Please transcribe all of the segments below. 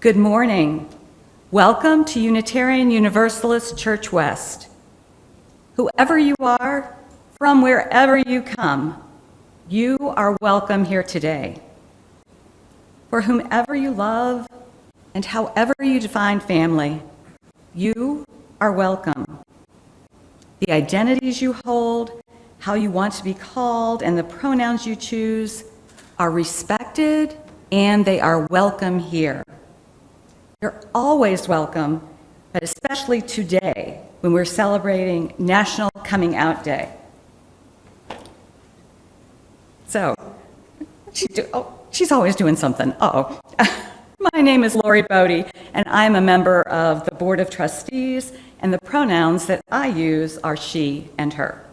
Good morning. Welcome to Unitarian Universalist Church West. Whoever you are, from wherever you come, you are welcome here today. For whomever you love and however you define family, you are welcome. The identities you hold, how you want to be called, and the pronouns you choose are respected and they are welcome here. You're always welcome, but especially today when we're celebrating National Coming Out Day. So, she's always doing something. Uh-oh. My name is Lori Bodie, and I'm a member of the Board of Trustees, and the pronouns that I use are she and her.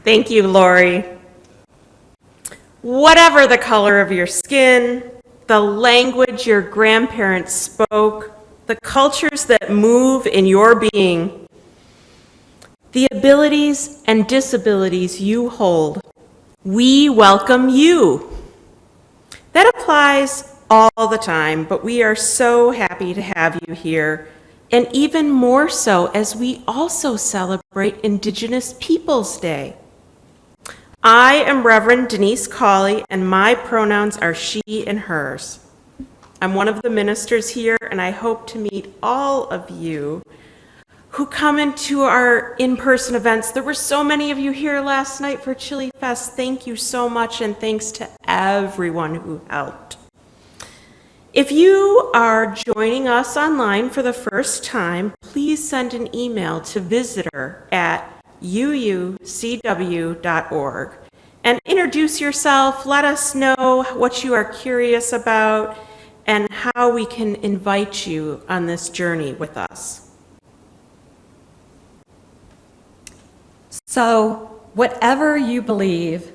Thank you, Lori. Whatever the color of your skin, the language your grandparents spoke, the cultures that move in your being, the abilities and disabilities you hold, we welcome you. That applies all the time, but we are so happy to have you here, and even more so as we also celebrate Indigenous Peoples Day. I am Reverend Denise Cawley, and my pronouns are she and hers. I'm one of the ministers here, and I hope to meet all of you who come into our in-person events. There were so many of you here last night for Chili Fest. Thank you so much, and thanks to everyone who helped. If you are joining us online for the first time, please send an email to visitor@uucw.org and introduce yourself. Let us know what you are curious about and how we can invite you on this journey with us. So, whatever you believe,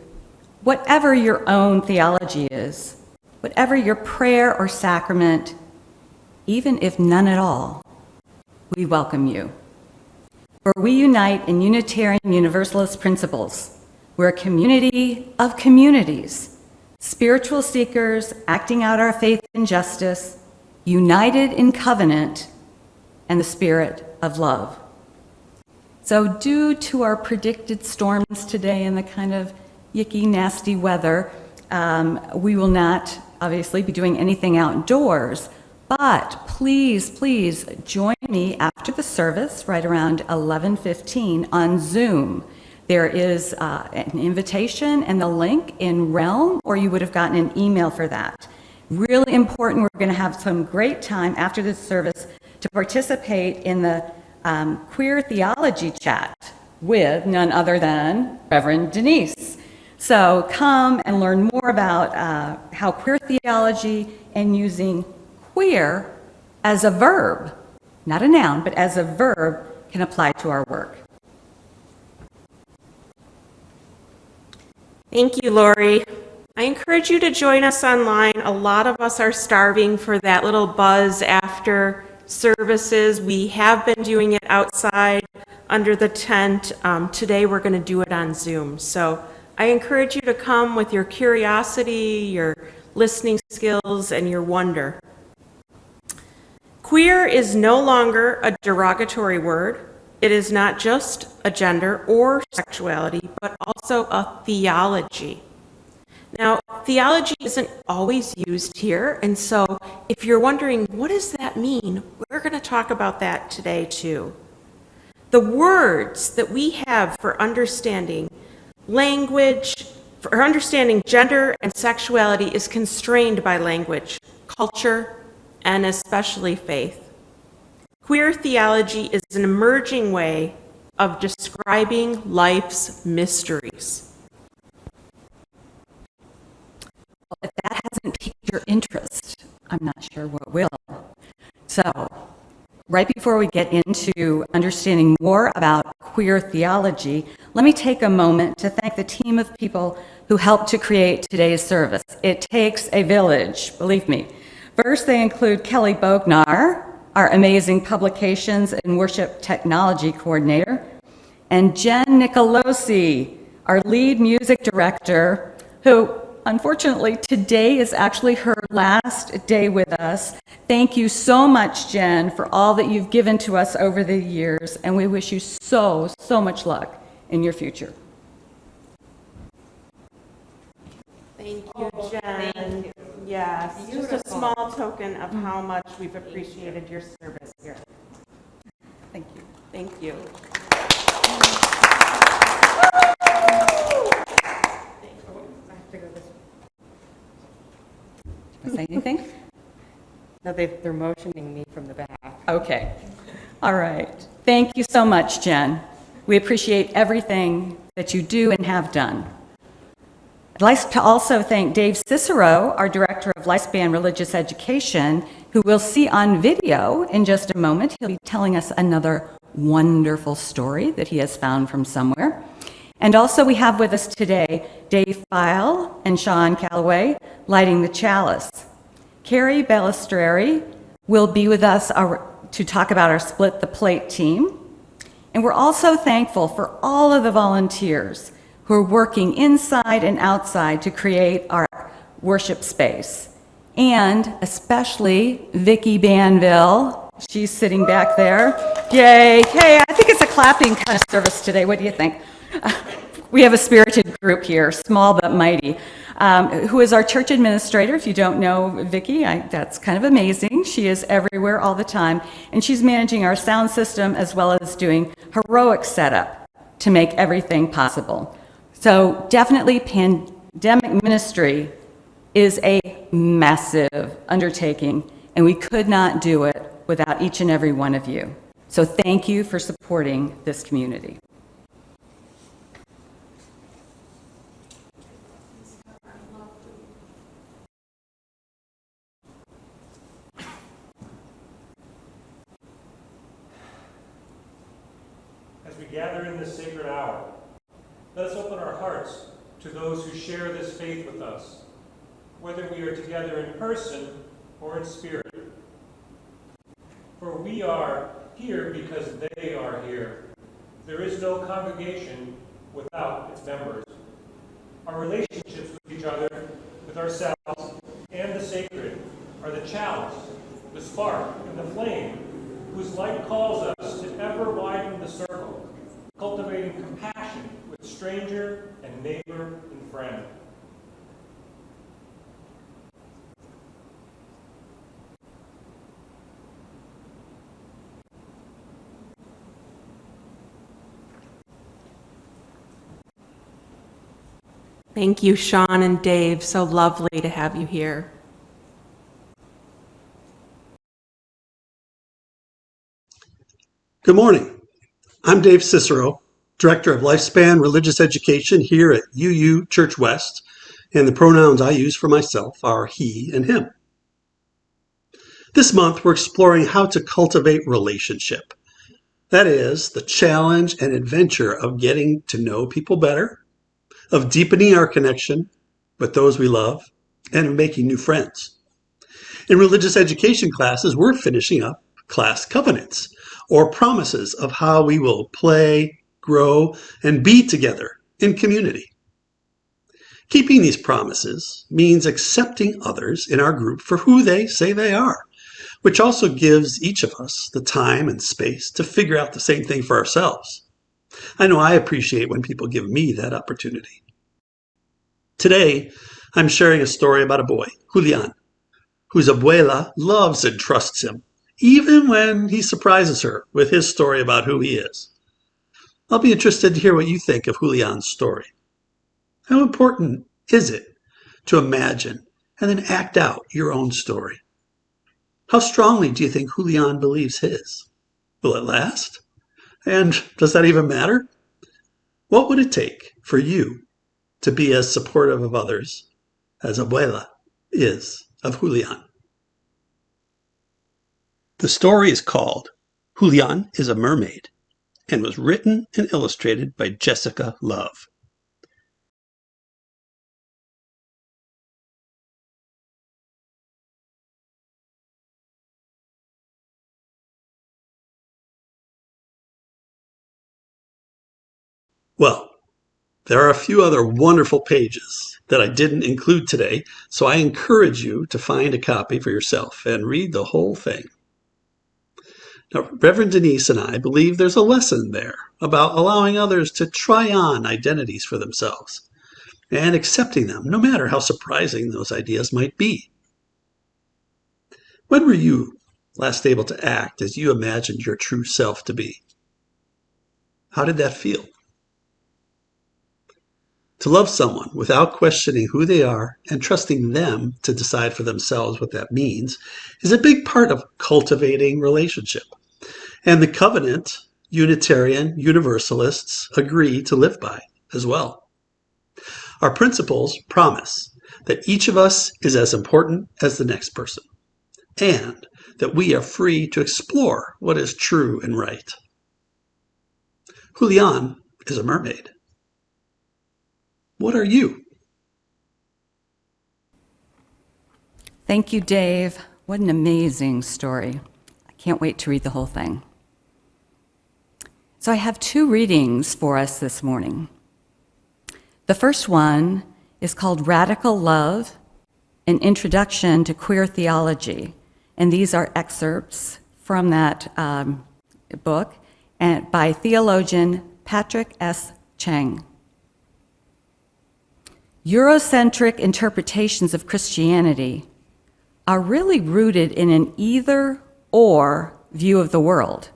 whatever your own theology is, whatever your prayer or sacrament, even if none at all, we welcome you. For we unite in Unitarian Universalist principles. We're a community of communities, spiritual seekers acting out our faith in justice, united in covenant and the spirit of love. So due to our predicted storms today and the kind of yicky, nasty weather, we will not obviously be doing anything outdoors, but please join me after the service right around 11:15 on Zoom. There is an invitation and the link in Realm, or you would have gotten an email for that. Really important, we're going to have some great time after this service to participate in the queer theology chat with none other than Reverend Denise. So come and learn more about how queer theology and using queer as a verb, not a noun, but as a verb, can apply to our work. Thank you, Lori. I encourage you to join us online. A lot of us are starving for that little buzz after services. We have been doing it outside under the tent. Today we're going to do it on Zoom. So I encourage you to come with your curiosity, your listening skills, and your wonder. Queer is no longer a derogatory word. It is not just a gender or sexuality, but also a theology. Now, theology isn't always used here, and so if you're wondering, what does that mean? We're going to talk about that today, too. The words that we have for understanding language, for understanding gender and sexuality is constrained by language, culture, and especially faith. Queer theology is an emerging way of describing life's mysteries. Well, if that hasn't piqued your interest, I'm not sure what will. So, right before we get into understanding more about queer theology, let me take a moment to thank the team of people who helped to create today's service. It takes a village, believe me. First, they include Kelly Bognar, our amazing publications and worship technology coordinator, and Jen Nicolosi, our lead music director, who unfortunately, today is actually her last day with us. Thank you so much, Jen, for all that you've given to us over the years, and we wish you so much luck in your future. Thank you, Jen. Thank you. Yes, just a small token of how much we've appreciated your service here. Thank you. Thank you. Say anything? No, they're motioning me from the back. Okay. All right. Thank you so much, Jen. We appreciate everything that you do and have done. I'd like to also thank Dave Cicero, our Director of Lifespan Religious Education, who we'll see on video in just a moment. He'll be telling us another wonderful story that he has found from somewhere. And also we have with us today Dave File and Sean Calloway lighting the chalice. Carrie Balistreri will be with us to talk about our Split the Plate team. And we're also thankful for all of the volunteers who are working inside and outside to create our worship space. And especially Vicki Banville. She's sitting back there. Yay. Hey, I think it's a clapping kind of service today. What do you think? We have a spirited group here, small but mighty, who is our church administrator. If you don't know Vicki, that's kind of amazing. She is everywhere all the time, and she's managing our sound system as well as doing heroic setup to make everything possible. So definitely pandemic ministry is a massive undertaking, and we could not do it without each and every one of you. So thank you for supporting this community. As we gather in this sacred hour, let us open our hearts to those who share this faith with us, whether we are together in person or in spirit. For we are here because they are here. There is no congregation without its members. Our relationships with each other, with ourselves, and the sacred are the chalice, the spark, and the flame whose light calls us to ever widen the circle, cultivating compassion with stranger and neighbor and friend. Thank you, Sean and Dave. So lovely to have you here. Good morning. I'm Dave Cicero, Director of Lifespan Religious Education here at UU Church West, and the pronouns I use for myself are he and him. This month, we're exploring how to cultivate relationship. That is, the challenge and adventure of getting to know people better, of deepening our connection with those we love, and of making new friends. In religious education classes, we're finishing up class covenants, or promises of how we will play, grow, and be together in community. Keeping these promises means accepting others in our group for who they say they are, which also gives each of us the time and space to figure out the same thing for ourselves. I know I appreciate when people give me that opportunity. Today, I'm sharing a story about a boy, Julian, whose abuela loves and trusts him, even when he surprises her with his story about who he is. I'll be interested to hear what you think of Julian's story. How important is it to imagine and then act out your own story? How strongly do you think Julian believes his? Will it last? And does that even matter? What would it take for you to be as supportive of others as Abuela is of Julian? The story is called Julian is a Mermaid and was written and illustrated by Jessica Love. Well, There are a few other wonderful pages that I didn't include today, so I encourage you to find a copy for yourself and read the whole thing. Now, Reverend Denise and I believe there's a lesson there about allowing others to try on identities for themselves and accepting them, no matter how surprising those ideas might be. When were you last able to act as you imagined your true self to be? How did that feel? To love someone without questioning who they are and trusting them to decide for themselves what that means is a big part of cultivating relationship. And the covenant Unitarian Universalists agree to live by as well. Our principles promise that each of us is as important as the next person, and that we are free to explore what is true and right. Julian is a mermaid. What are you? Thank you, Dave. What an amazing story. I can't wait to read the whole thing. So I have two readings for us this morning. The first one is called Radical Love, an Introduction to Queer Theology. And these are excerpts from that book and by theologian Patrick S. Cheng. Eurocentric interpretations of Christianity are really rooted in an either-or view of the world.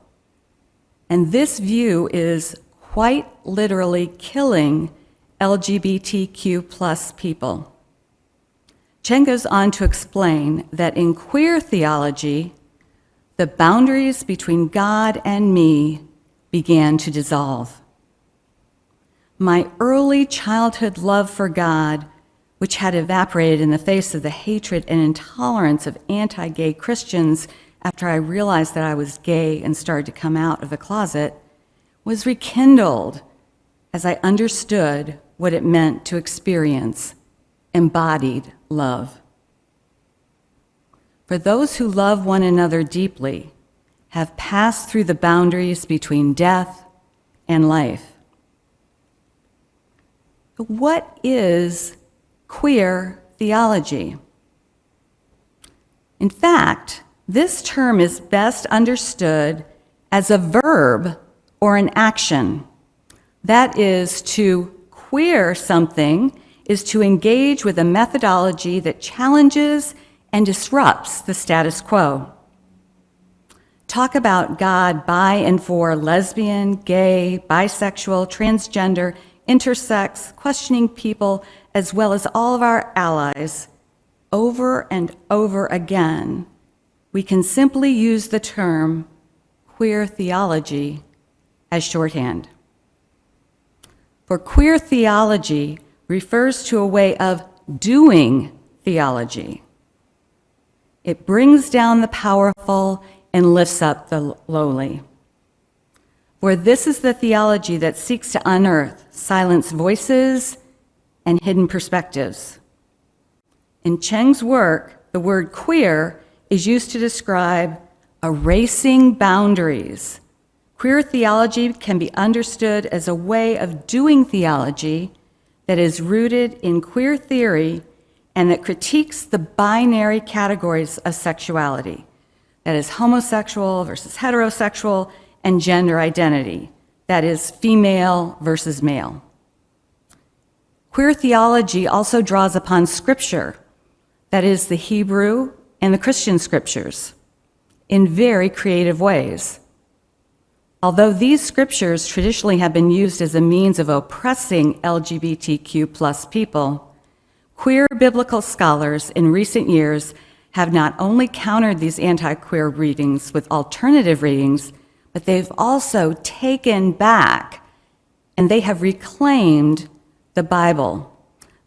And this view is quite literally killing LGBTQ plus people. Cheng goes on to explain that in queer theology, the boundaries between God and me began to dissolve. My early childhood love for God, which had evaporated in the face of the hatred and intolerance of anti-gay Christians after I realized that I was gay and started to come out of the closet, was rekindled as I understood what it meant to experience embodied love. For those who love one another deeply have passed through the boundaries between death and life. What is queer theology? In fact, this term is best understood as a verb or an action. That is, to queer something is to engage with a methodology that challenges and disrupts the status quo. Talk about God by and for lesbian, gay, bisexual, transgender, intersex, questioning people, as well as all of our allies, over and over again, we can simply use the term queer theology as shorthand. For queer theology refers to a way of doing theology. It brings down the powerful and lifts up the lowly. For this is the theology that seeks to unearth silenced voices and hidden perspectives. In Cheng's work, the word queer is used to describe erasing boundaries. Queer theology can be understood as a way of doing theology that is rooted in queer theory and that critiques the binary categories of sexuality, that is homosexual versus heterosexual, and gender identity, that is female versus male. Queer theology also draws upon scripture, that is the Hebrew and the Christian scriptures, in very creative ways. Although these scriptures traditionally have been used as a means of oppressing LGBTQ plus people, queer biblical scholars in recent years have not only countered these anti-queer readings with alternative readings, but they've also taken back and they have reclaimed the Bible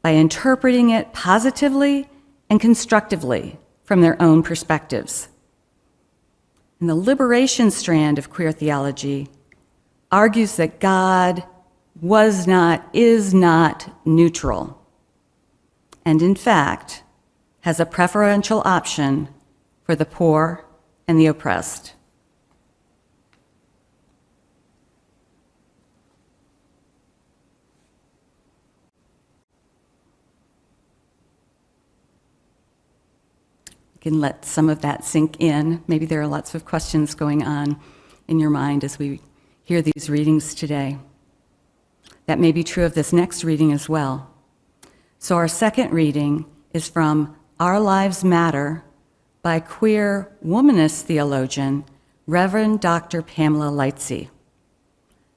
by interpreting it positively and constructively from their own perspectives. And the liberation strand of queer theology argues that God is not neutral, and in fact, has a preferential option for the poor and the oppressed. can let some of that sink in. Maybe there are lots of questions going on in your mind as we hear these readings today. That may be true of this next reading as well. So our second reading is from Our Lives Matter by queer womanist theologian, Reverend Dr. Pamela Lightsey.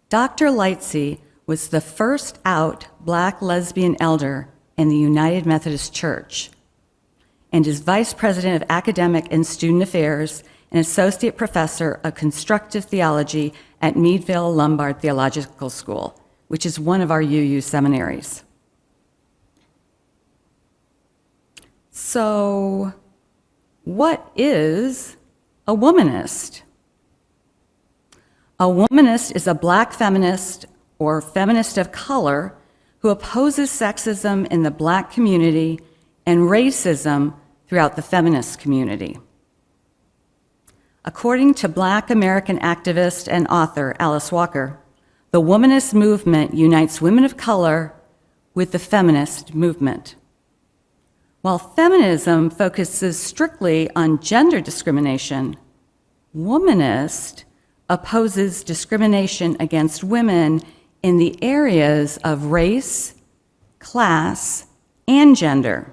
Dr. Lightsey was the first out Black lesbian elder in the United Methodist Church and is Vice President of Academic and Student Affairs and Associate Professor of Constructive Theology at Meadville Lombard Theological School, which is one of our UU seminaries. So, what is a womanist? A womanist is a Black feminist or feminist of color who opposes sexism in the Black community and racism throughout the feminist community. According to Black American activist and author Alice Walker, the womanist movement unites women of color with the feminist movement. While feminism focuses strictly on gender discrimination, womanist opposes discrimination against women in the areas of race, class, and gender.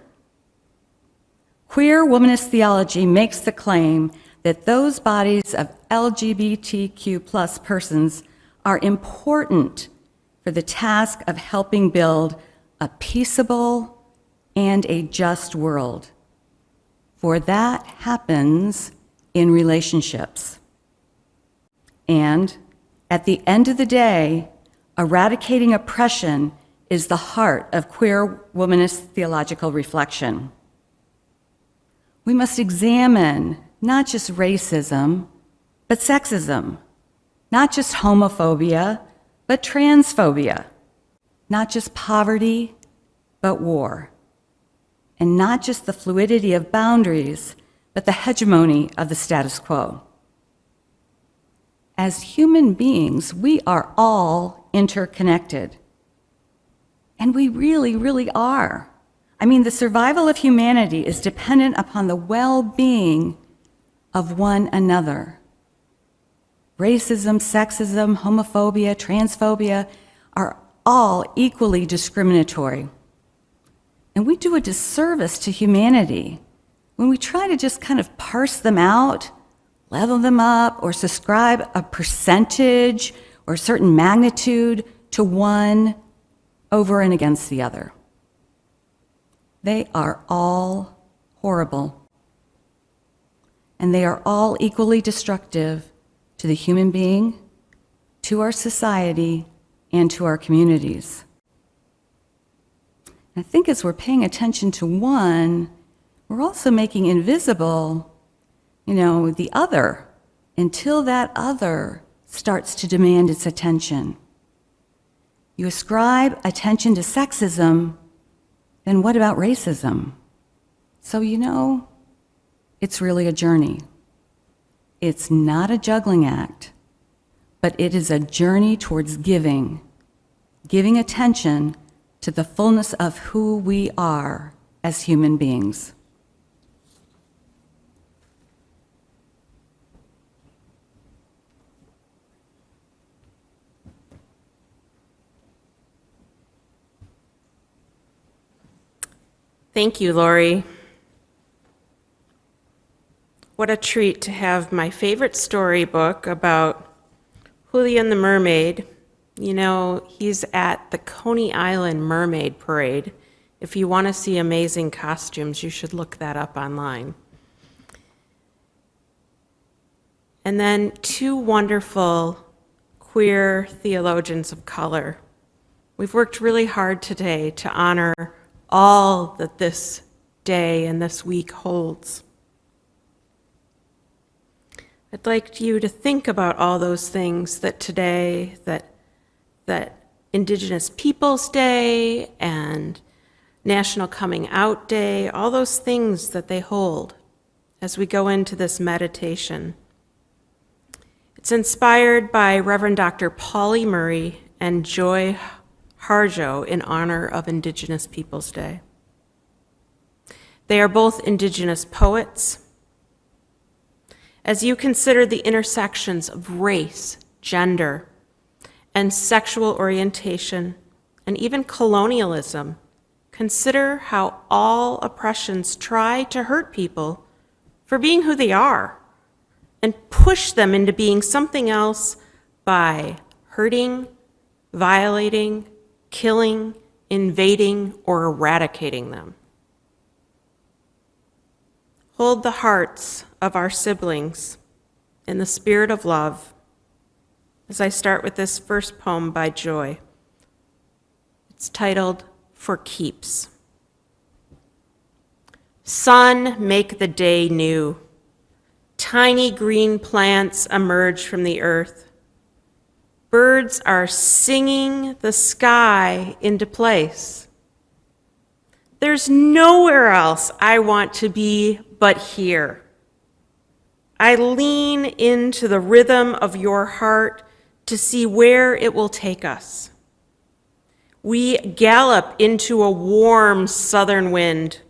Queer womanist theology makes the claim that those bodies of LGBTQ+ persons are important for the task of helping build a peaceable and a just world. For that happens in relationships. And at the end of the day, eradicating oppression is the heart of queer womanist theological reflection. We must examine not just racism, but sexism, not just homophobia, but transphobia, not just poverty, but war, and not just the fluidity of boundaries, but the hegemony of the status quo. As human beings, we are all interconnected. And we really, really are. I mean, the survival of humanity is dependent upon the well-being of one another. Racism, sexism, homophobia, transphobia are all equally discriminatory. And we do a disservice to humanity when we try to just kind of parse them out, level them up, or subscribe a percentage or a certain magnitude to one over and against the other. They are all horrible, and they are all equally destructive to the human being, to our society, and to our communities. I think as we're paying attention to one, we're also making invisible, the other, until that other starts to demand its attention. You ascribe attention to sexism, then what about racism? So it's really a journey. It's not a juggling act, but it is a journey towards giving attention to the fullness of who we are as human beings. Thank you, Lori. What a treat to have my favorite storybook about Julian the Mermaid. He's at the Coney Island Mermaid Parade. If you want to see amazing costumes, you should look that up online. And then two wonderful queer theologians of color. We've worked really hard today to honor all that this day and this week holds. I'd like you to think about all those things that today, that Indigenous Peoples Day and National Coming Out Day, all those things that they hold as we go into this meditation. It's inspired by Reverend Dr. Pauli Murray and Joy Harjo in honor of Indigenous Peoples Day. They are both Indigenous poets As you consider the intersections of race, gender, and sexual orientation, and even colonialism, consider how all oppressions try to hurt people for being who they are and push them into being something else by hurting, violating, killing, invading, or eradicating them. Hold the hearts of our siblings in the spirit of love as I start with this first poem by Joy. It's titled, For Keeps. Sun, make the day new. Tiny green plants emerge from the earth. Birds are singing the sky into place. There's nowhere else I want to be but here. I lean into the rhythm of your heart to see where it will take us. We gallop into a warm southern wind.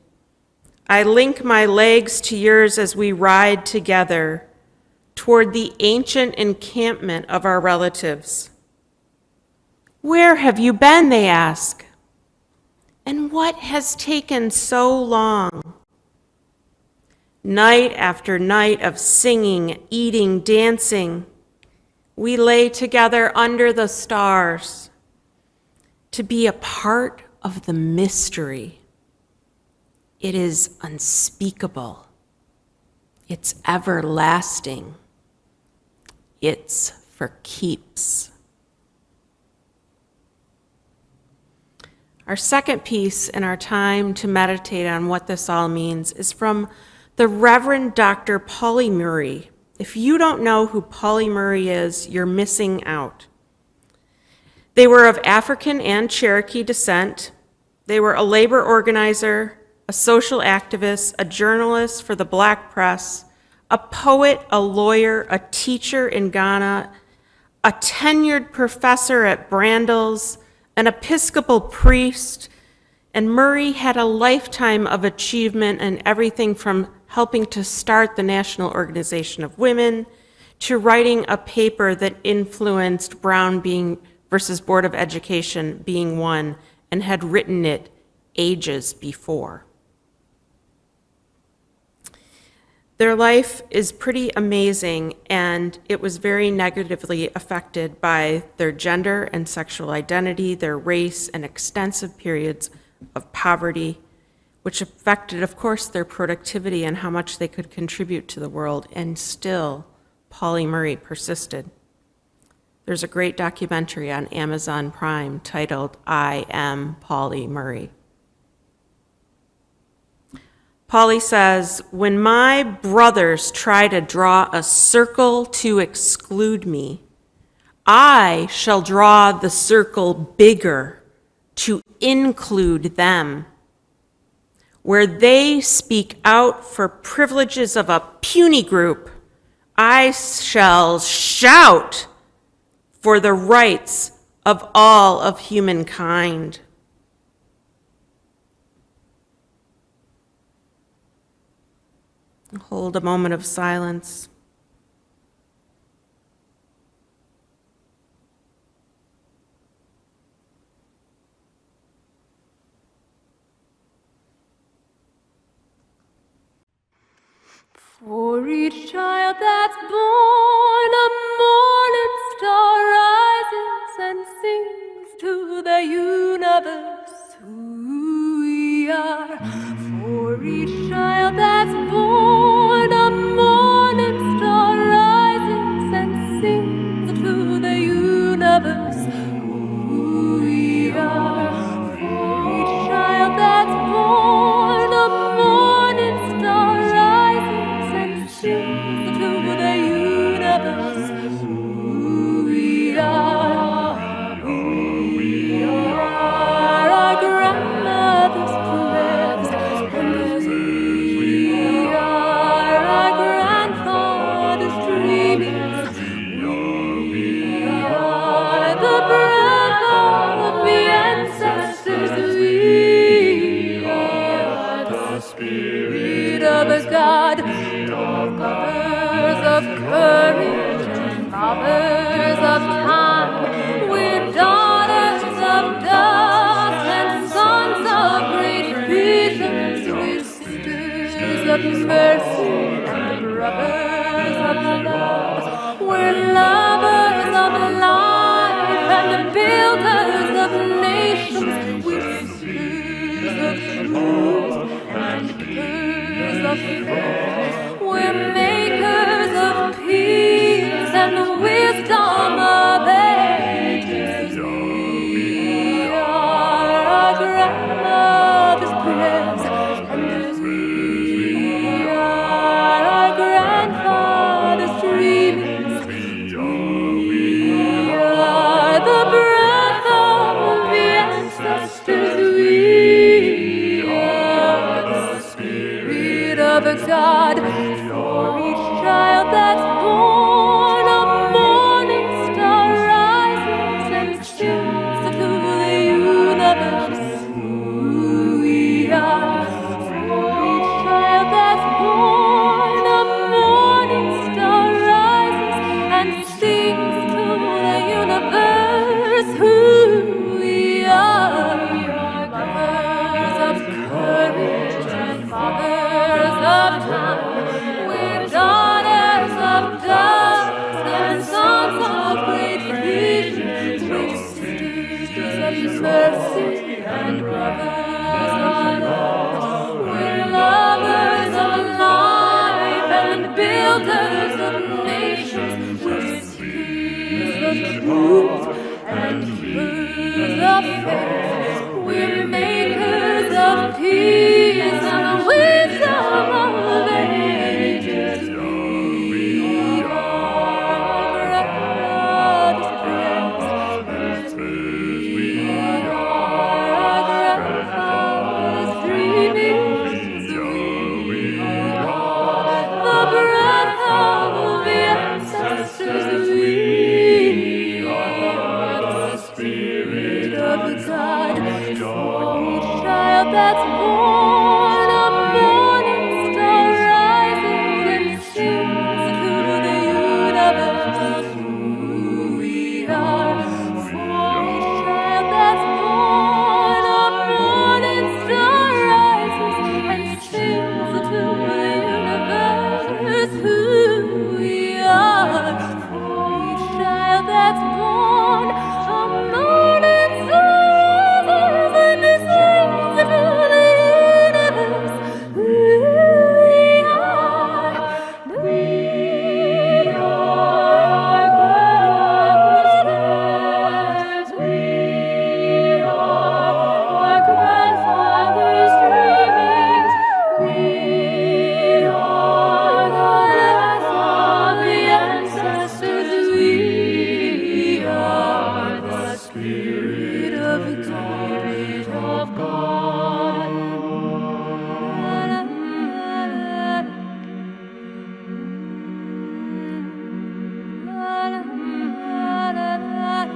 I link my legs to yours as we ride together toward the ancient encampment of our relatives. Where have you been, they ask, and what has taken so long? Night after night of singing, eating, dancing, we lay together under the stars to be a part of the mystery. It is unspeakable. It's everlasting. It's for keeps. Our second piece in our time to meditate on what this all means is from the Reverend Dr. Pauli Murray. If you don't know who Pauli Murray is, you're missing out. They were of African and Cherokee descent. They were a labor organizer, a social activist, a journalist for the Black press, a poet, a lawyer, a teacher in Ghana, a tenured professor at Brandeis, an Episcopal priest, and Murray had a lifetime of achievement in everything from helping to start the National Organization of Women to writing a paper that influenced Brown versus Board of Education being one, and had written it ages before. Their life is pretty amazing, and it was very negatively affected by their gender and sexual identity, their race, and extensive periods of poverty, which affected, of course, their productivity and how much they could contribute to the world, and still, Pauli Murray persisted. There's a great documentary on Amazon Prime titled, I Am Pauli Murray. Pauli says, when my brothers try to draw a circle to exclude me, I shall draw the circle bigger to include them. Where they speak out for privileges of a puny group, I shall shout for the rights of all of humankind. Hold a moment of silence. For each child that's born, a morning star rises and sings to the universe who we are. For each child that's born, a morning star rises and sings to the universe who we are. For each child that's born, a morning star rises and sings to the universe. mercy and brothers of love. We're lovers of life and builders of nations. We're seekers of truth and keepers of faith. We're makers of peace and the wisdom of ages. We are our grandmother's prayers, and we are our grandfather's dreamings. We are the breath of the ancestors. We are the Spirit of God. For each child that's born, a morning star rises and sings to the universe who we are. For each child that's born, a morning star rises and sings to the universe who we are. We are givers of courage and fathers of time. We're daughters of dust and sons of great vision. We're sisters of mercy and brothers of love. We're lovers of life and builders of nations. We're seekers of truth and keepers of faith. We're makers of peace and wisdom of ages. We are grandmother's prayers, and we are our grandfather's dreamings. We are the breath of the ancestors. We are the Spirit of God. For each child that's born, a morning star rises and sings to the universe who we are. For each child that's born, a morning star rises and sings to the universe who we are. For each child that's born, a morning star rises and sings to the universe who we are. We are grandmothers. We are our grandfather's dreamings. We are the breath of the ancestors. We are the Spirit of God.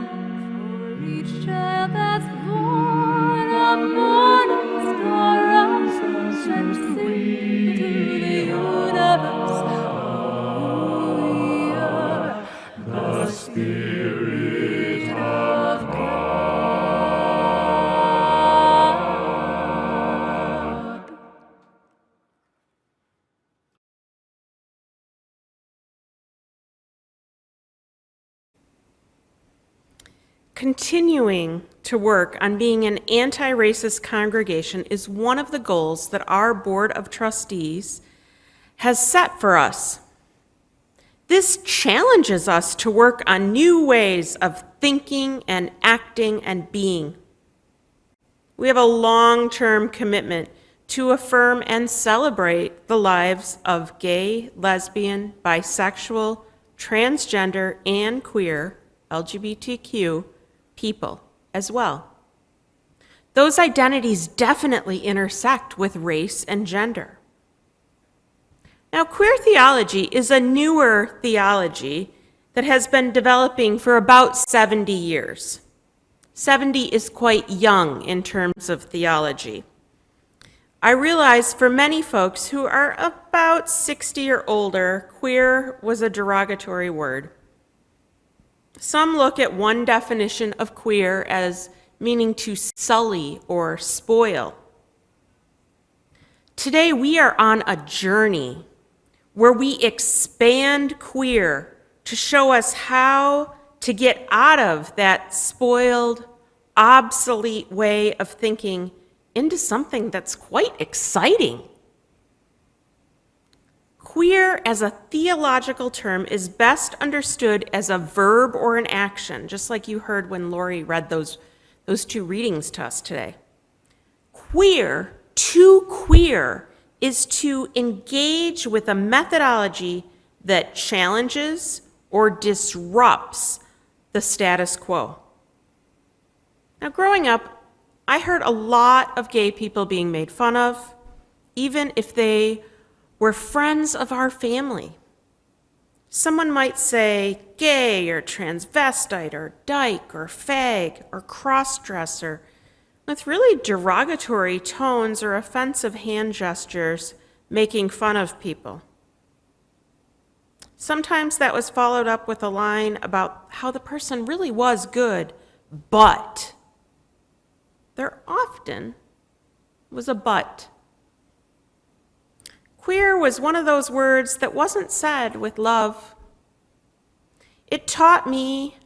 For each child that's born, a morning star rises and sings to the universe. We are the Spirit of God. Continuing to work on being an anti-racist congregation is one of the goals that our Board of Trustees has set for us. This challenges us to work on new ways of thinking and acting and being. We have a long-term commitment to affirm and celebrate the lives of gay, lesbian, bisexual, transgender, and queer, LGBTQ, people as well. Those identities definitely intersect with race and gender. Now, queer theology is a newer theology that has been developing for about 70 years. 70 is quite young in terms of theology. I realize for many folks who are about 60 or older, queer was a derogatory word. Some look at one definition of queer as meaning to sully or spoil. Today we are on a journey where we expand queer to show us how to get out of that spoiled, obsolete way of thinking into something that's quite exciting. Queer as a theological term is best understood as a verb or an action, just like you heard when Lori read those two readings to us today. To queer is to engage with a methodology that challenges or disrupts the status quo. Now, growing up, I heard a lot of gay people being made fun of, even if they were friends of our family. Someone might say gay or transvestite or dyke or fag or crossdresser with really derogatory tones or offensive hand gestures making fun of people. Sometimes that was followed up with a line about how the person really was good, but there often was a but. Queer was one of those words that wasn't said with love. It taught me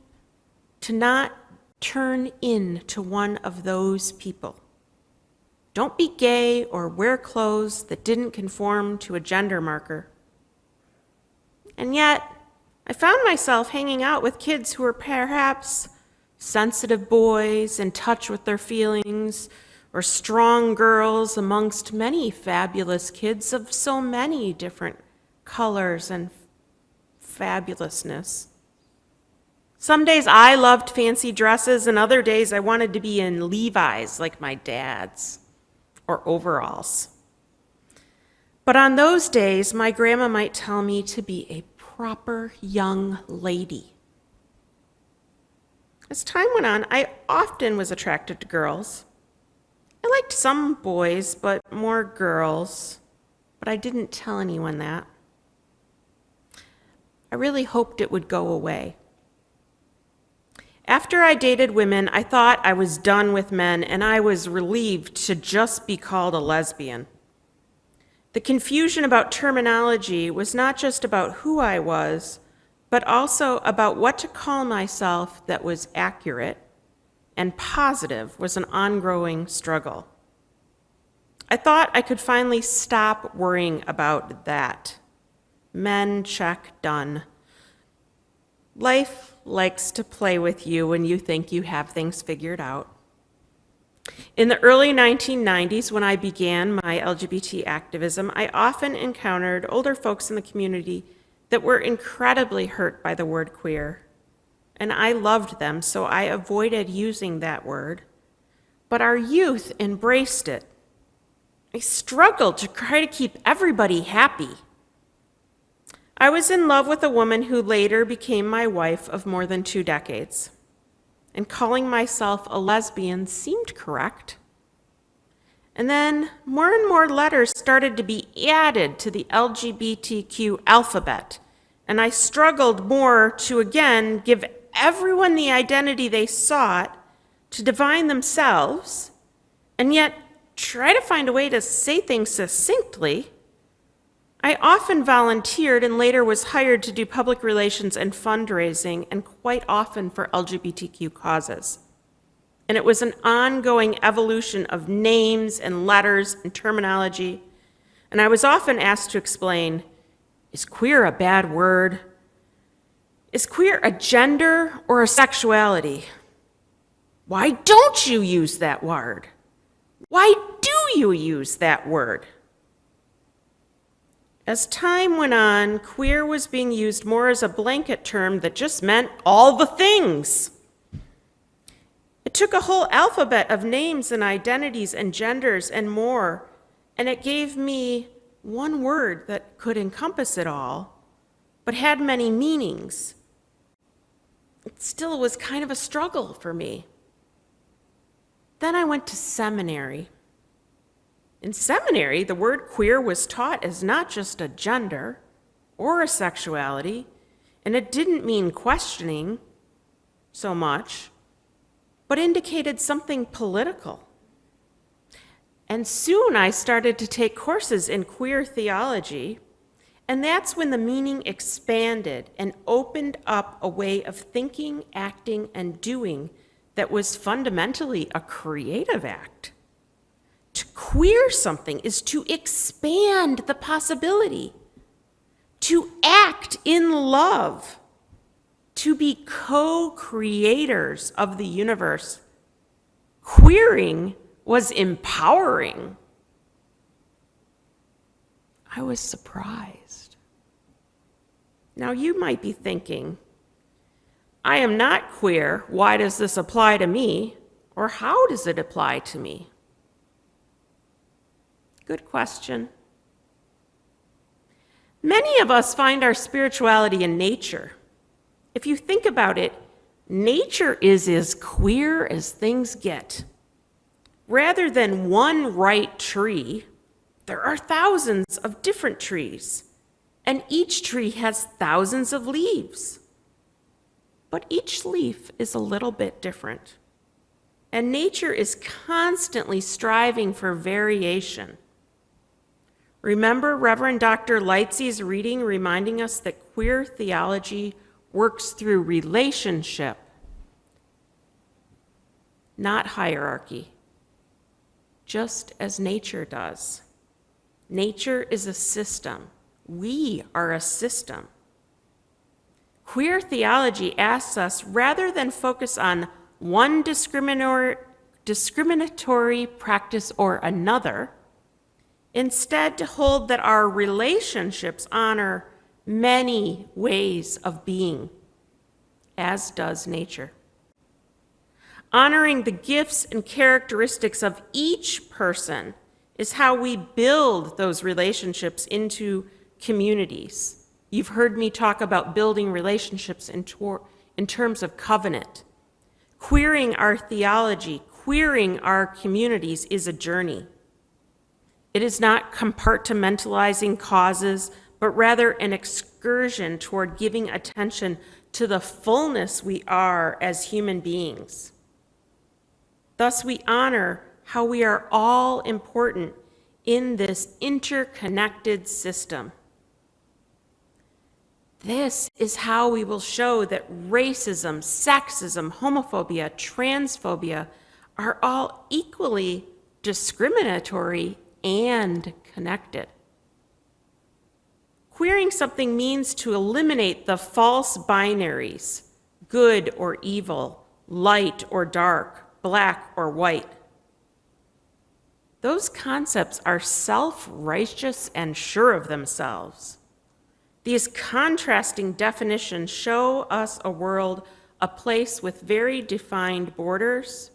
to not turn into one of those people. Don't be gay or wear clothes that didn't conform to a gender marker. And yet, I found myself hanging out with kids who were perhaps sensitive boys in touch with their feelings, or strong girls amongst many fabulous kids of so many different colors and fabulousness. Some days I loved fancy dresses, and other days I wanted to be in Levi's like my dad's, or overalls. But on those days, my grandma might tell me to be a proper young lady. As time went on, I often was attracted to girls. I liked some boys, but more girls, but I didn't tell anyone that. I really hoped it would go away. After I dated women, I thought I was done with men, and I was relieved to just be called a lesbian. The confusion about terminology was not just about who I was, but also about what to call myself that was accurate and positive was an ongoing struggle. I thought I could finally stop worrying about that. Men, check, done. Life likes to play with you when you think you have things figured out. In the early 1990s, when I began my LGBT activism, I often encountered older folks in the community that were incredibly hurt by the word queer. And I loved them, so I avoided using that word. But our youth embraced it. I struggled to try to keep everybody happy. I was in love with a woman who later became my wife of more than 2 decades. And calling myself a lesbian seemed correct. And then more and more letters started to be added to the LGBTQ alphabet. And I struggled more to again give everyone the identity they sought to define themselves, and yet try to find a way to say things succinctly. I often volunteered and later was hired to do public relations and fundraising, and quite often for LGBTQ causes. And it was an ongoing evolution of names and letters and terminology. And I was often asked to explain, is queer a bad word? Is queer a gender or a sexuality? Why don't you use that word? Why do you use that word? As time went on, queer was being used more as a blanket term that just meant all the things. It took a whole alphabet of names and identities and genders and more, and it gave me one word that could encompass it all, but had many meanings. It still was kind of a struggle for me. Then I went to seminary. In seminary, the word queer was taught as not just a gender or a sexuality, and it didn't mean questioning so much, but indicated something political. And soon I started to take courses in queer theology, and that's when the meaning expanded and opened up a way of thinking, acting, and doing that was fundamentally a creative act. To queer something is to expand the possibility, to act in love, to be co-creators of the universe. Queering was empowering. I was surprised. Now you might be thinking, I am not queer. Why does this apply to me? Or how does it apply to me? Good question. Many of us find our spirituality in nature. If you think about it, nature is as queer as things get. Rather than one right tree, there are thousands of different trees, and each tree has thousands of leaves. But each leaf is a little bit different, and nature is constantly striving for variation. Remember Reverend Dr. Lightsey's reading reminding us that queer theology works through relationship, not hierarchy, just as nature does. Nature is a system. We are a system. Queer theology asks us, rather than focus on one discriminatory practice or another, instead to hold that our relationships honor many ways of being, as does nature. Honoring the gifts and characteristics of each person is how we build those relationships into communities. You've heard me talk about building relationships in terms of covenant. Queering our theology, queering our communities is a journey. It is not compartmentalizing causes, but rather an excursion toward giving attention to the fullness we are as human beings. Thus, we honor how we are all important in this interconnected system. This is how we will show that racism, sexism, homophobia, transphobia are all equally discriminatory and connected. Queering something means to eliminate the false binaries, good or evil, light or dark, black or white. Those concepts are self-righteous and sure of themselves. These contrasting definitions show us a world, a place with very defined borders,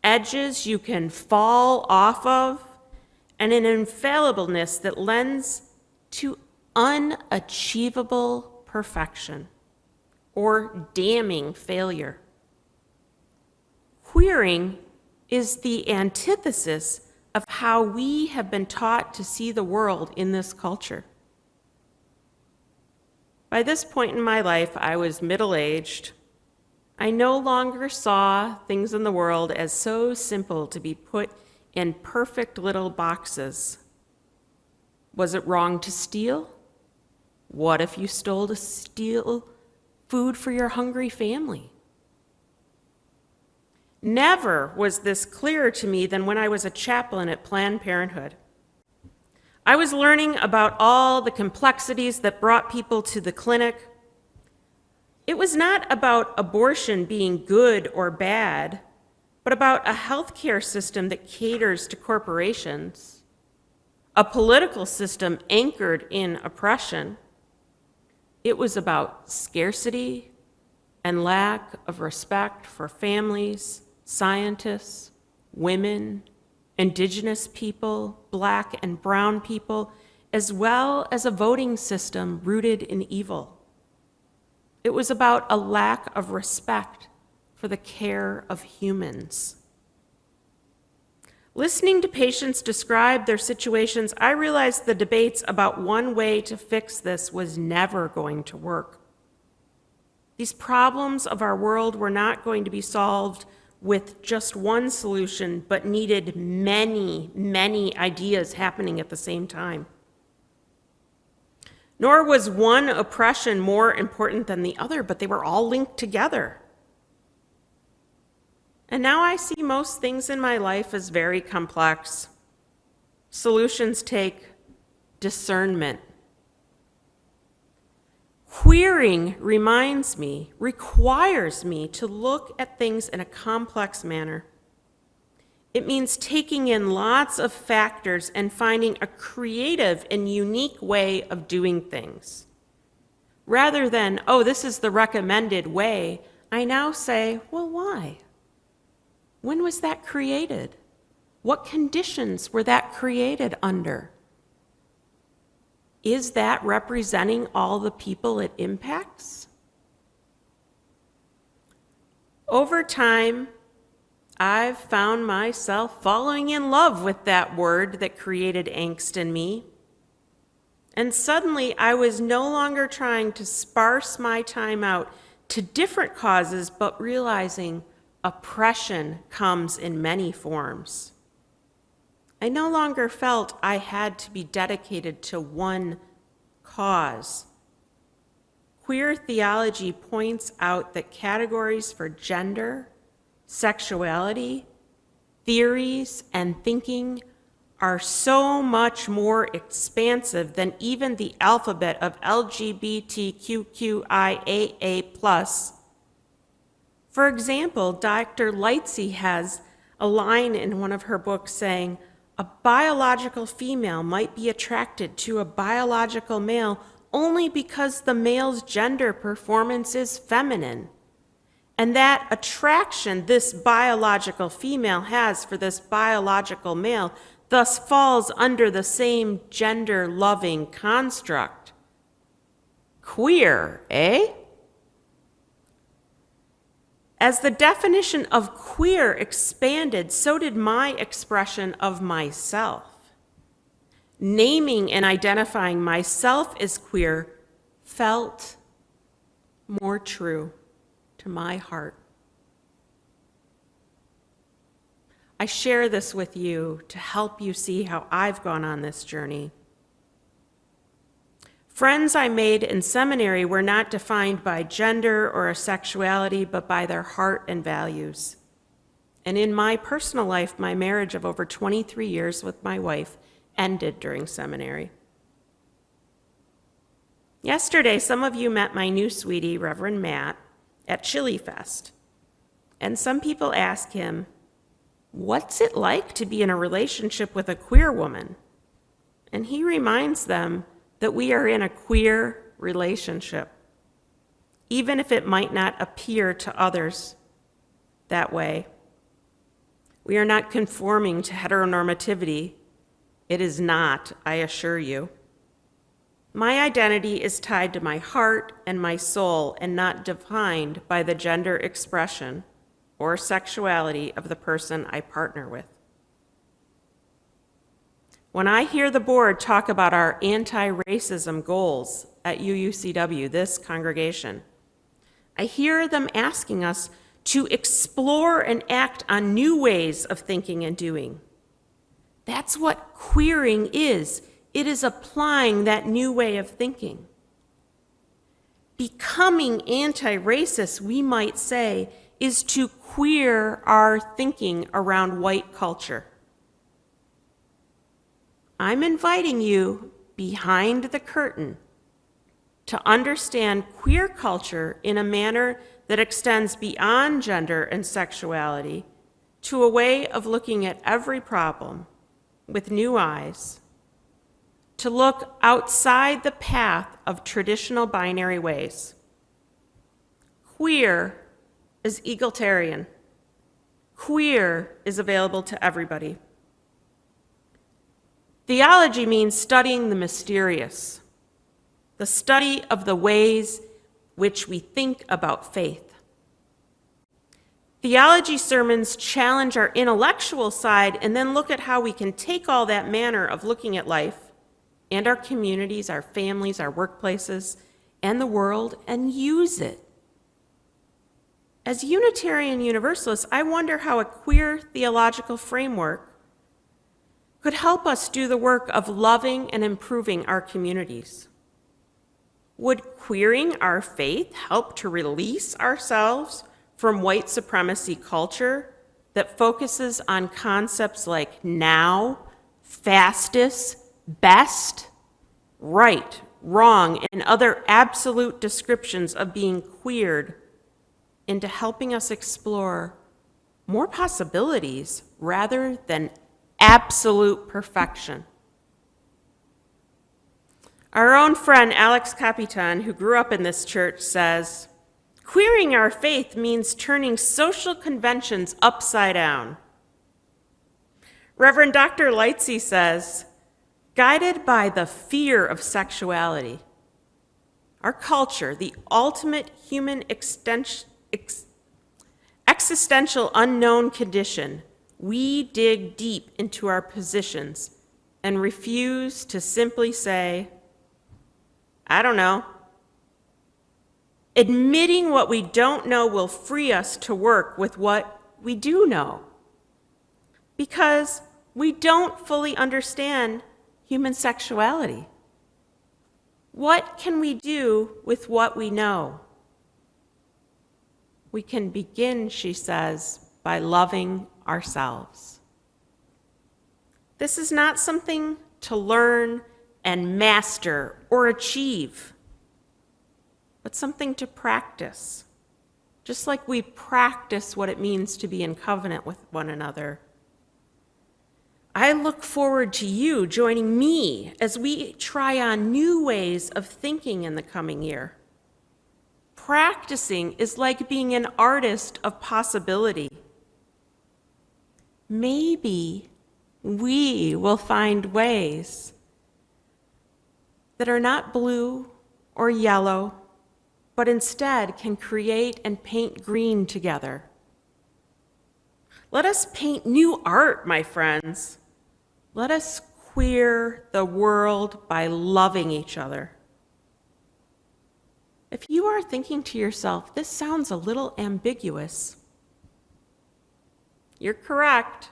edges you can fall off of, and an infallibleness that lends to unachievable perfection or damning failure. Queering is the antithesis of how we have been taught to see the world in this culture. By this point in my life, I was middle-aged. I no longer saw things in the world as so simple to be put in perfect little boxes. Was it wrong to steal? What if you stole to steal food for your hungry family? Never was this clearer to me than when I was a chaplain at Planned Parenthood. I was learning about all the complexities that brought people to the clinic. It was not about abortion being good or bad, but about a healthcare system that caters to corporations, a political system anchored in oppression. It was about scarcity and lack of respect for families, scientists, women, Indigenous people, Black and brown people, as well as a voting system rooted in evil. It was about a lack of respect for the care of humans. Listening to patients describe their situations, I realized the debates about one way to fix this was never going to work. These problems of our world were not going to be solved with just one solution, but needed many, many ideas happening at the same time. Nor was one oppression more important than the other, but they were all linked together. And now I see most things in my life as very complex. Solutions take discernment. Queering requires me to look at things in a complex manner. It means taking in lots of factors and finding a creative and unique way of doing things. Rather than, oh, this is the recommended way, I now say, well, why? When was that created? What conditions were that created under? Is that representing all the people it impacts? Over time, I've found myself falling in love with that word that created angst in me. And suddenly, I was no longer trying to sparse my time out to different causes, but realizing oppression comes in many forms. I no longer felt I had to be dedicated to one cause. Queer theology points out that categories for gender, sexuality, theories, and thinking are so much more expansive than even the alphabet of LGBTQIAA+. For example, Dr. Lightsey has a line in one of her books saying, a biological female might be attracted to a biological male only because the male's gender performance is feminine. And that attraction this biological female has for this biological male thus falls under the same gender-loving construct. Queer, eh? As the definition of queer expanded, so did my expression of myself. Naming and identifying myself as queer felt more true to my heart. I share this with you to help you see how I've gone on this journey. Friends I made in seminary were not defined by gender or a sexuality, but by their heart and values. And in my personal life, my marriage of over 23 years with my wife ended during seminary. Yesterday, some of you met my new sweetie, Reverend Matt, at Chili Fest. And some people ask him, what's it like to be in a relationship with a queer woman? And he reminds them that we are in a queer relationship, even if it might not appear to others that way. We are not conforming to heteronormativity. It is not, I assure you. My identity is tied to my heart and my soul and not defined by the gender expression or sexuality of the person I partner with. When I hear the board talk about our anti-racism goals at UUCW, this congregation, I hear them asking us to explore and act on new ways of thinking and doing. That's what queering is. It is applying that new way of thinking. Becoming anti-racist, we might say, is to queer our thinking around white culture. I'm inviting you behind the curtain to understand queer culture in a manner that extends beyond gender and sexuality to a way of looking at every problem with new eyes, to look outside the path of traditional binary ways. Queer is egalitarian. Queer is available to everybody. Theology means studying the mysterious, the study of the ways which we think about faith. Theology sermons challenge our intellectual side and then look at how we can take all that manner of looking at life and our communities, our families, our workplaces, and the world and use it. As Unitarian Universalists, I wonder how a queer theological framework could help us do the work of loving and improving our communities. Would queering our faith help to release ourselves from white supremacy culture that focuses on concepts like now, fastest, best, right, wrong, and other absolute descriptions of being queered into helping us explore more possibilities rather than absolute perfection? Our own friend Alex Capitan, who grew up in this church, says, "Queering our faith means turning social conventions upside down." Reverend Dr. Lightsey says, "Guided by the fear of sexuality, our culture, the ultimate human existential unknown condition, we dig deep into our positions and refuse to simply say, 'I don't know.' Admitting what we don't know will free us to work with what we do know, because we don't fully understand human sexuality. What can we do with what we know? We can begin," she says, "by loving ourselves." This is not something to learn and master or achieve, but something to practice, just like we practice what it means to be in covenant with one another. I look forward to you joining me as we try on new ways of thinking in the coming year. Practicing is like being an artist of possibility. Maybe we will find ways that are not blue or yellow, but instead can create and paint green together. Let us paint new art, my friends. Let us queer the world by loving each other. If you are thinking to yourself, "This sounds a little ambiguous," you're correct.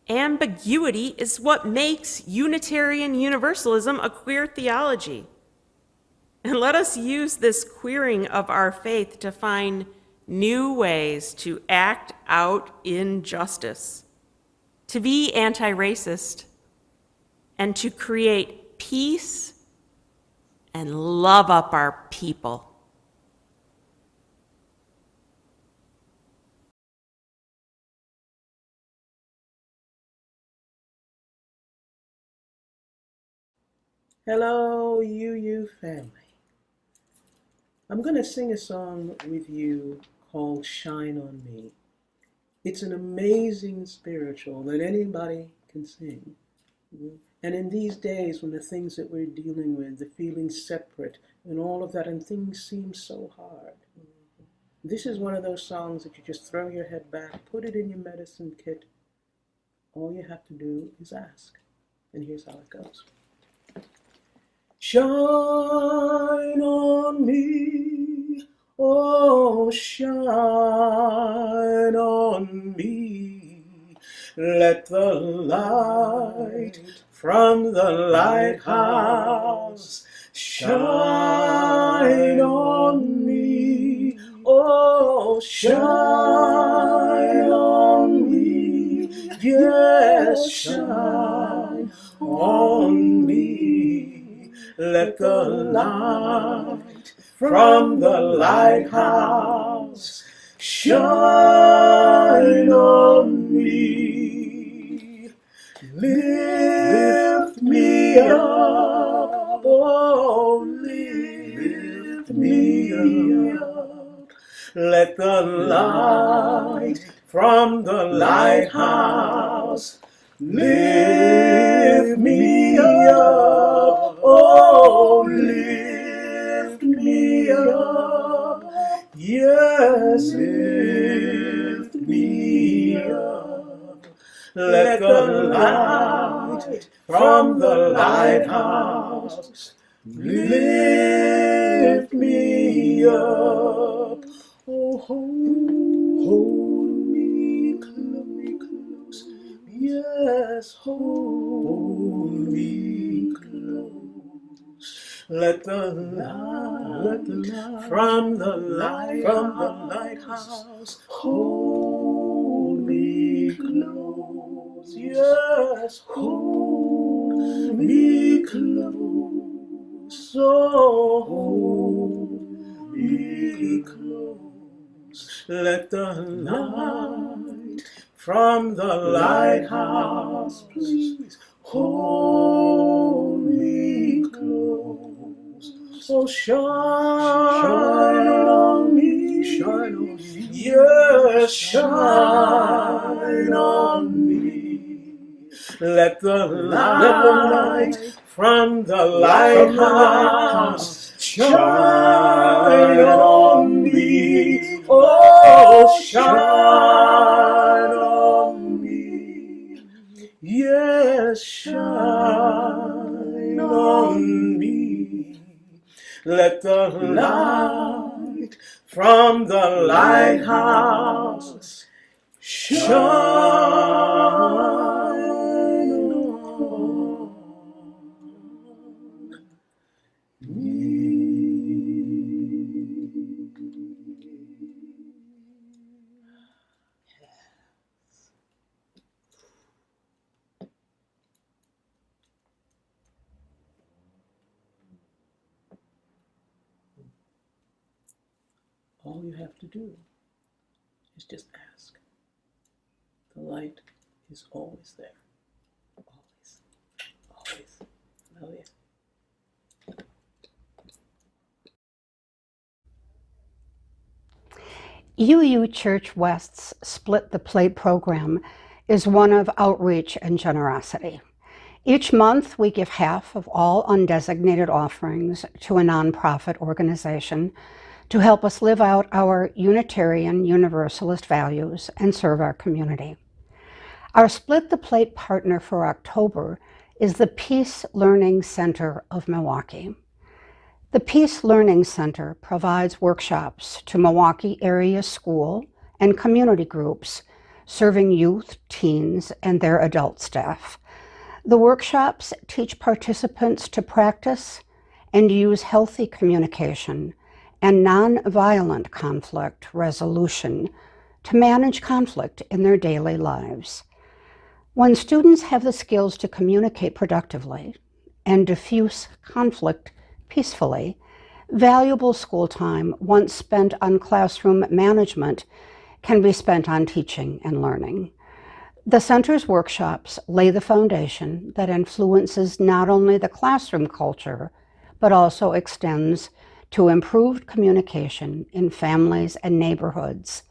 Ambiguity is what makes Unitarian Universalism a queer theology. And let us use this queering of our faith to find new ways to act out injustice, to be anti-racist, and to create peace and love up our people. Hello, UU family. I'm going to sing a song with you called Shine on Me. It's an amazing spiritual that anybody can sing. And in these days when the things that we're dealing with, the feeling separate and all of that, and things seem so hard, this is one of those songs that you just throw your head back, put it in your medicine kit. All you have to do is ask. And here's how it goes. Shine on me, oh shine on me. Let the light from the lighthouse shine on me, oh shine on me, yes, shine on me. Let the light from the lighthouse shine on me. Lift me up, oh, lift me up. Let the light from the lighthouse lift me up, oh, lift me up, yes, lift me up. Let the light from the lighthouse lift me up, oh, hold me close. Yes, hold me close. Let the light from the lighthouse hold me close. Yes, hold me close. So hold me close. Let the light from the lighthouse please hold me close. Oh, shine on me, shine on me, yes, shine on me. Let the light from the lighthouse shine on me. Oh, shine on me. Yes, shine on me. Let the light from the lighthouse shine on me. All you have to do is just ask. The light is always there. Always. Always. Oh, yeah. UU Church West's Split the Plate program is one of outreach and generosity. Each month, we give half of all undesignated offerings to a nonprofit organization to help us live out our Unitarian Universalist values and serve our community. Our Split the Plate partner for October is the Peace Learning Center of Milwaukee. The Peace Learning Center provides workshops to Milwaukee area school and community groups serving youth, teens, and their adult staff. The workshops teach participants to practice and use healthy communication and nonviolent conflict resolution to manage conflict in their daily lives. When students have the skills to communicate productively and diffuse conflict peacefully, valuable school time once spent on classroom management can be spent on teaching and learning. The center's workshops lay the foundation that influences not only the classroom culture, but also extends to improved communication in families and neighborhoods.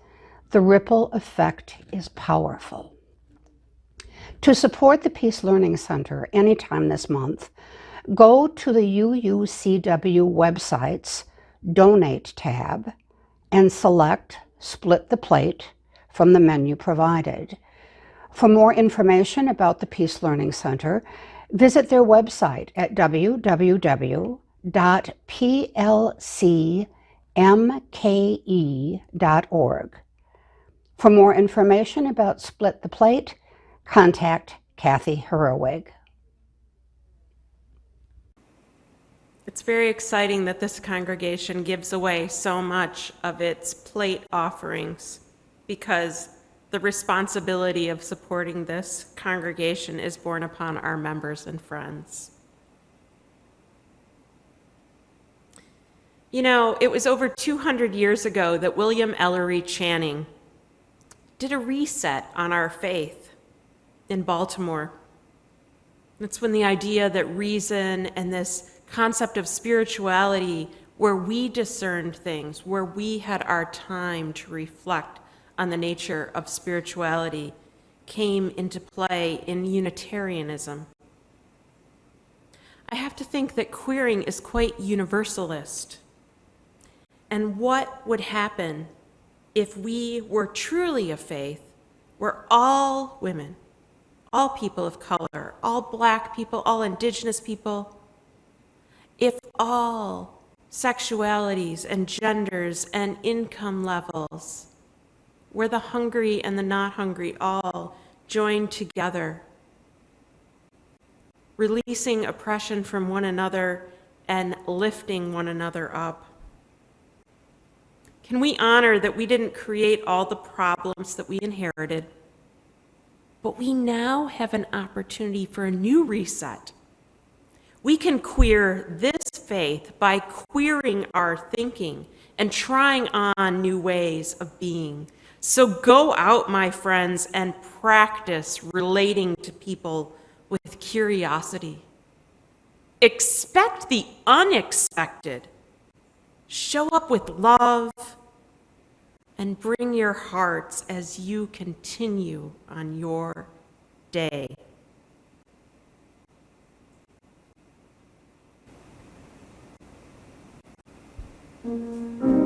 The ripple effect is powerful. To support the Peace Learning Center anytime this month, go to the UUCW website's Donate tab and select Split the Plate from the menu provided. For more information about the Peace Learning Center, visit their website at www.plcmke.org. For more information about Split the Plate, contact Kathy Herwig. It's very exciting that this congregation gives away so much of its plate offerings, because the responsibility of supporting this congregation is borne upon our members and friends. You know, it was over 200 years ago that William Ellery Channing did a reset on our faith in Baltimore. That's when the idea that reason and this concept of spirituality, where we discerned things, where we had our time to reflect on the nature of spirituality, came into play in Unitarianism. I have to think that queering is quite universalist. And what would happen if we were truly a faith where all women, all people of color, all Black people, all Indigenous people, if all sexualities and genders and income levels, where the hungry and the not hungry all join together, releasing oppression from one another and lifting one another up. Can we honor that we didn't create all the problems that we inherited, but we now have an opportunity for a new reset? We can queer this faith by queering our thinking and trying on new ways of being. So go out, my friends, and practice relating to people with curiosity. Expect the unexpected. Show up with love and bring your hearts as you continue on your day. Thank you.